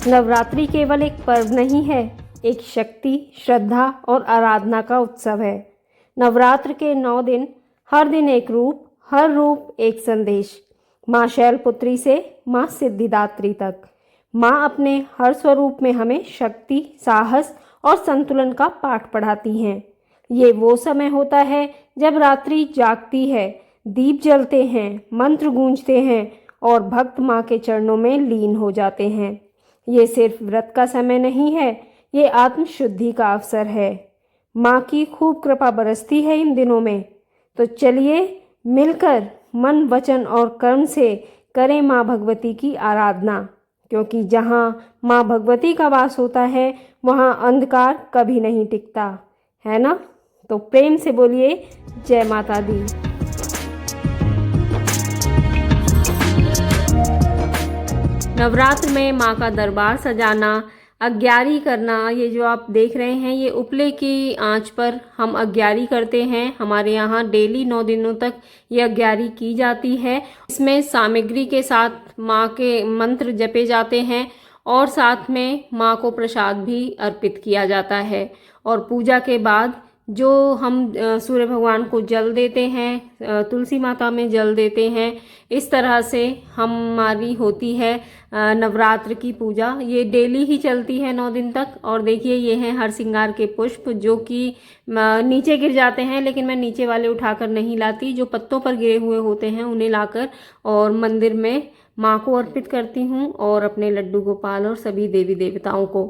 नवरात्रि केवल एक पर्व नहीं है, एक शक्ति, श्रद्धा और आराधना का उत्सव है। नवरात्र के 9 दिन, हर दिन एक रूप, हर रूप एक संदेश। माँ शैलपुत्री से माँ सिद्धिदात्री तक, माँ अपने हर स्वरूप में हमें शक्ति, साहस और संतुलन का पाठ पढ़ाती हैं। ये वो समय होता है जब रात्रि जागती है, दीप जलते हैं, मंत्र गूंजते हैं और भक्त माँ के चरणों में लीन हो जाते हैं। ये सिर्फ व्रत का समय नहीं है, ये आत्मशुद्धि का अवसर है। माँ की खूब कृपा बरसती है इन दिनों में। तो चलिए मिलकर मन, वचन और कर्म से करें माँ भगवती की आराधना, क्योंकि जहाँ माँ भगवती का वास होता है वहाँ अंधकार कभी नहीं टिकता, है ना। तो प्रेम से बोलिए जय माता दी। नवरात्र में माँ का दरबार सजाना, अग्यारी करना, ये जो आप देख रहे हैं ये उपले की आंच पर हम अग्यारी करते हैं। हमारे यहाँ डेली 9 दिनों तक ये अग्यारी की जाती है। इसमें सामग्री के साथ माँ के मंत्र जपे जाते हैं और साथ में माँ को प्रसाद भी अर्पित किया जाता है। और पूजा के बाद जो हम सूर्य भगवान को जल देते हैं, तुलसी माता में जल देते हैं, इस तरह से हमारी होती है नवरात्र की पूजा। ये डेली ही चलती है 9 दिन तक। और देखिए ये हैं हर श्रृंगार के पुष्प जो कि नीचे गिर जाते हैं, लेकिन मैं नीचे वाले उठाकर नहीं लाती, जो पत्तों पर गिरे हुए होते हैं उन्हें लाकर और मंदिर में माँ को अर्पित करती हूँ और अपने लड्डू गोपाल और सभी देवी देवताओं को।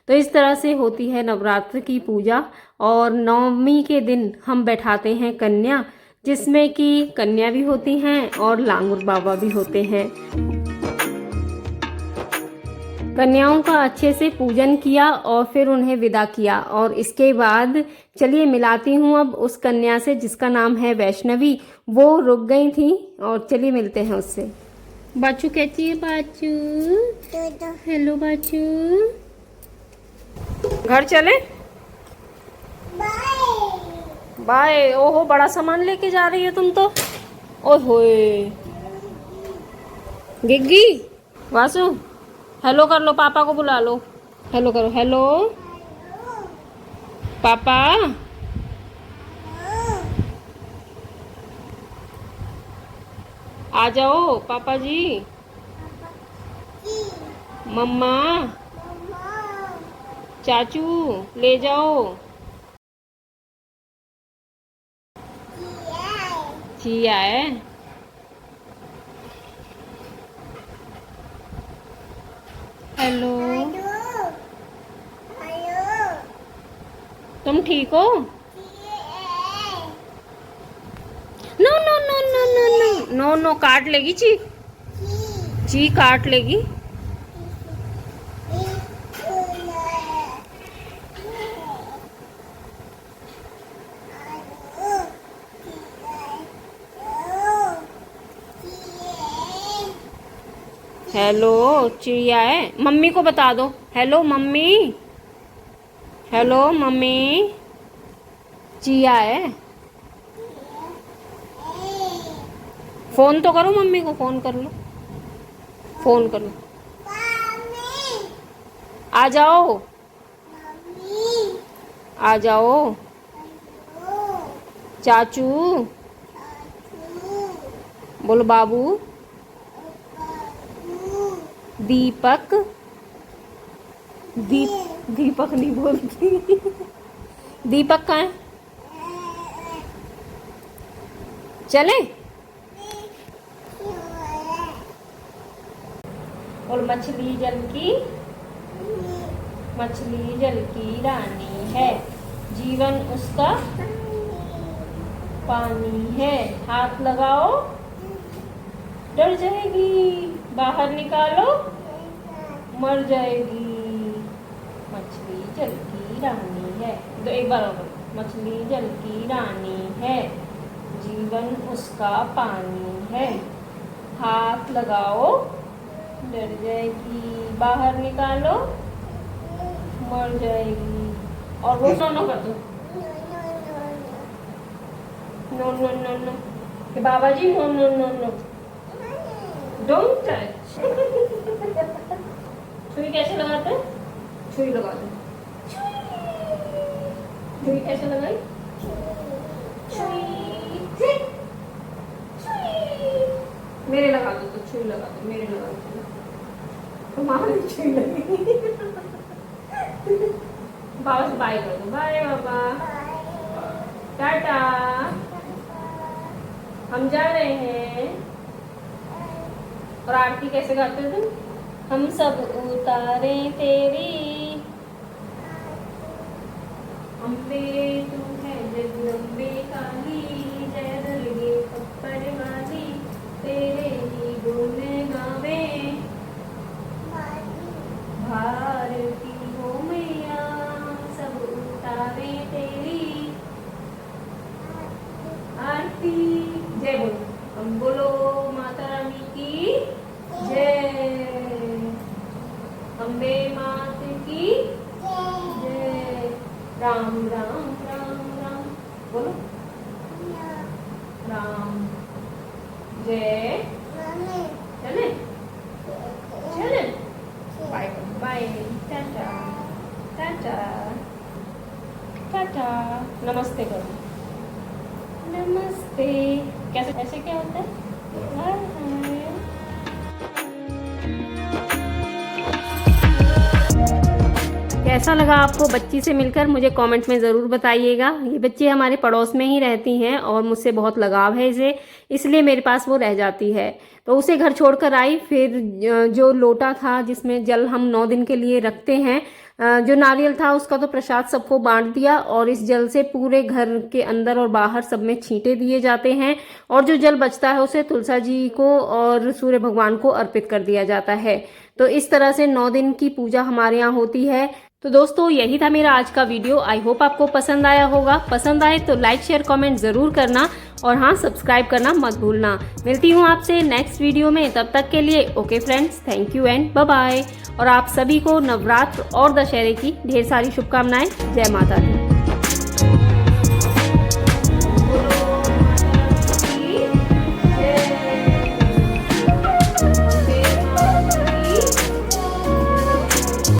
तो इस तरह से होती है नवरात्र की पूजा। और नवमी के दिन हम बैठाते हैं कन्या, जिसमें कि कन्या भी होती हैं और लांगुर बाबा भी होते हैं। कन्याओं का अच्छे से पूजन किया और फिर उन्हें विदा किया। और इसके बाद चलिए मिलाती हूँ अब उस कन्या से जिसका नाम है वैष्णवी। वो रुक गई थी और चलिए मिलते हैं उससे। बाचू कैसी है बाचू? हेलो बाचू। घर चले? बाय। ओहो बड़ा सामान लेके जा रही है तुम तो। ओए गिग्गी, वासु हेलो कर लो, पापा को बुला लो। हेलो करो। हेलो पापा। आ जाओ पापा जी। मम्मा, चाचू ले जाओ। चिया है। हेलो, तुम ठीक हो? No no no no no no no no, काट लेगी ची। ची काट लेगी। हेलो चिड़िया है, मम्मी को बता दो। Hello mummy. Hello mummy. Chia है। फोन तो करो मम्मी को, फोन कर लो, फोन कर लो। आ जाओ, आ जाओ। चाचू बोलो। बाबू। दीपक। दीपक नहीं बोलती। दीपक कहाँ है? चले? और मछली जल की, मछली जल की रानी है, जीवन उसका पानी है। हाथ लगाओ, डर जाएगी, बाहर निकालो, मर जाएगी। मछली जल की रानी है। तो एक बार और, मछली जल की रानी है, जीवन उसका पानी है। हाथ लगाओ, डर जाएगी, बाहर निकालो, मर जाएगी। और वो नो कर दो। नो नो नो नो, बाबा जी no no no no, don't touch. छुरी कैसे लगाते हैं? छुरी लगा दो। छुरी कैसे लगाई? छुरी मेरे लगा दो, तो छुरी लगा दो, मेरे लगा दो। तुम्हारी छुरी लगी। बाबा से बाय कर दो। बाय बाबा, टाटा, हम जा रहे हैं। और आरती कैसे गाते हो तुम? हम सब उतारे तेरी अम्बे, तू है जगदम्बे काली, जय दलगे पप्पर वाली, तेरे ही गुण गावे भारती हो मैया, सब उतारे तेरी आरती। जय बोलो, हम बोलो माता रानी की जय, अम्बे मात की जय, राम राम राम राम बोलो, राम जय। चले चले, बाय बाय, टाटा टाटा टाटा, नमस्ते करो, नमस्ते। कैसे ऐसे क्या होता है? हाय हाय। कैसा लगा आपको बच्ची से मिलकर, मुझे कमेंट में ज़रूर बताइएगा। ये बच्ची हमारे पड़ोस में ही रहती हैं और मुझसे बहुत लगाव है इसे, इसलिए मेरे पास वो रह जाती है। तो उसे घर छोड़कर आई, फिर जो लोटा था जिसमें जल हम 9 दिन के लिए रखते हैं, जो नारियल था उसका तो प्रसाद सबको बांट दिया, और इस जल से पूरे घर के अंदर और बाहर सब में छींटे दिए जाते हैं, और जो जल बचता है उसे तुलसा जी को और सूर्य भगवान को अर्पित कर दिया जाता है। तो इस तरह से 9 दिन की पूजा हमारे यहाँ होती है। तो दोस्तों यही था मेरा आज का वीडियो। आई होप आपको पसंद आया होगा। पसंद आए तो लाइक शेयर कमेंट ज़रूर करना, और हाँ, सब्सक्राइब करना मत भूलना। मिलती हूँ आपसे नेक्स्ट वीडियो में, तब तक के लिए okay friends, thank you and bye bye. और आप सभी को नवरात्र और दशहरे की ढेर सारी शुभकामनाएं। जय माता दी।